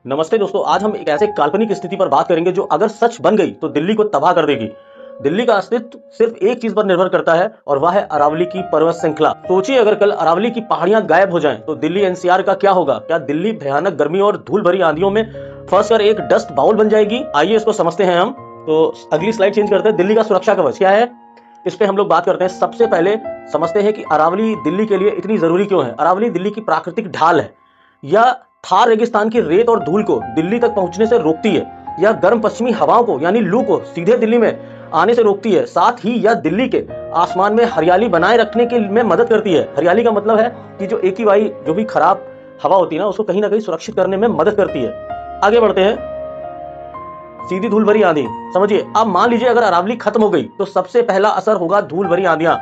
नमस्ते दोस्तों, आज हम एक ऐसे काल्पनिक स्थिति पर बात करेंगे जो अगर सच बन गई तो दिल्ली को तबाह कर देगी। दिल्ली का अस्तित्व सिर्फ एक चीज पर निर्भर करता है और वह है अरावली की पर्वत श्रृंखला। सोचिए अगर कल अरावली की पहाड़ियां गायब हो जाएं तो दिल्ली एनसीआर का क्या होगा। क्या दिल्ली भयानक गर्मी और धूल भरी आंधियों में फंस कर एक डस्ट बाउल बन जाएगी? आइए इसको समझते हैं हम। तो अगली स्लाइड चेंज करते हैं। दिल्ली का सुरक्षा कवच क्या है, इस पे हम लोग बात करते हैं। सबसे पहले समझते हैं कि अरावली दिल्ली के लिए इतनी जरूरी क्यों है। अरावली दिल्ली की प्राकृतिक ढाल है। यह थार रेगिस्तान की रेत और धूल को दिल्ली तक पहुंचने से रोकती है। यह गर्म पश्चिमी हवाओं को यानी लू को सीधे दिल्ली में आने से रोकती है। साथ ही यह दिल्ली के आसमान में हरियाली बनाए रखने के में मदद करती है। हरियाली का मतलब है कि जो AQI जो भी खराब हवा होती है ना, उसको कहीं ना कहीं सुरक्षित करने में मदद करती है। आगे बढ़ते हैं। सीधी धूल भरी आंधी समझिए। अब मान लीजिए अगर अरावली खत्म हो गई तो सबसे पहला असर होगा धूल भरी आंधियां।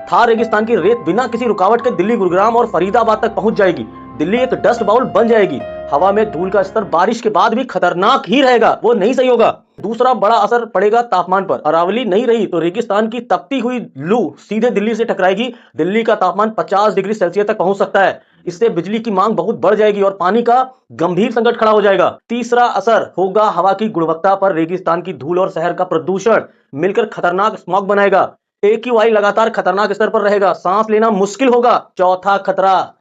थार रेगिस्तान की रेत बिना किसी रुकावट के दिल्ली, गुरुग्राम और फरीदाबाद तक पहुंच जाएगी। दिल्ली एक डस्ट बाउल बन जाएगी। हवा में धूल का स्तर बारिश के बाद भी खतरनाक ही रहेगा, वो नहीं सही होगा। दूसरा बड़ा असर पड़ेगा तापमान पर। अरावली नहीं रही तो रेगिस्तान की तपती हुई लू सीधे दिल्ली से टकराएगी। दिल्ली का तापमान 50 डिग्री सेल्सियस तक पहुंच सकता है। इससे बिजली की मांग बहुत बढ़ जाएगी और पानी का गंभीर संकट खड़ा हो जाएगा। तीसरा असर होगा हवा की गुणवत्ता पर। रेगिस्तान की धूल और शहर का प्रदूषण मिलकर खतरनाक स्मॉग बनाएगा। AQI लगातार खतरनाक स्तर पर रहेगा, सांस लेना मुश्किल होगा। चौथा खतरा,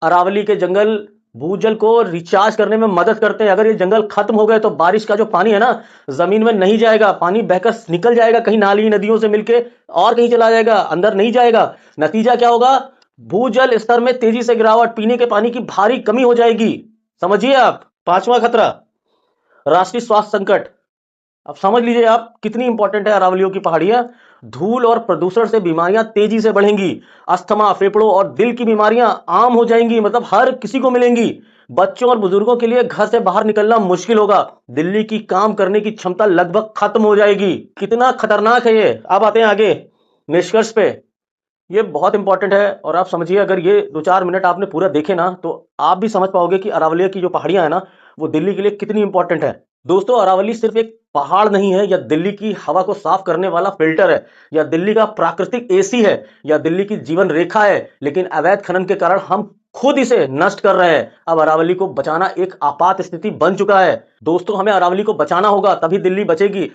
अरावली के जंगल भूजल को रिचार्ज करने में मदद करते हैं। अगर ये जंगल खत्म हो गए तो बारिश का जो पानी है ना, जमीन में नहीं जाएगा। पानी बहकर निकल जाएगा कहीं नाली नदियों से मिलके और कहीं चला जाएगा, अंदर नहीं जाएगा। नतीजा क्या होगा? भूजल स्तर में तेजी से गिरावट, पीने के पानी की भारी कमी हो जाएगी। समझिए आप। पांचवा खतरा, राष्ट्रीय स्वास्थ्य संकट। अब समझ लीजिए आप कितनी इंपॉर्टेंट है अरावलियों की पहाड़ियां। धूल और प्रदूषण से बीमारियां तेजी से बढ़ेंगी। अस्थमा, फेफड़ों और दिल की बीमारियां आम हो जाएंगी, मतलब हर किसी को मिलेंगी। बच्चों और बुजुर्गों के लिए घर से बाहर निकलना मुश्किल होगा। दिल्ली की काम करने की क्षमता लगभग खत्म हो जाएगी। कितना खतरनाक है ये। अब आते हैं आगे निष्कर्ष पे। ये बहुत इंपॉर्टेंट है और आप समझिए, अगर ये 2-4 मिनट आपने पूरा देखे ना तो आप भी समझ पाओगे कि अरावली की जो पहाड़ियां है ना, वो दिल्ली के लिए कितनी इंपॉर्टेंट है। दोस्तों, अरावली सिर्फ एक पहाड़ नहीं है, या दिल्ली की हवा को साफ करने वाला फिल्टर है, या दिल्ली का प्राकृतिक AC है, या दिल्ली की जीवन रेखा है। लेकिन अवैध खनन के कारण हम खुद इसे नष्ट कर रहे हैं। अब अरावली को बचाना एक आपात स्थिति बन चुका है। दोस्तों, हमें अरावली को बचाना होगा, तभी दिल्ली बचेगी।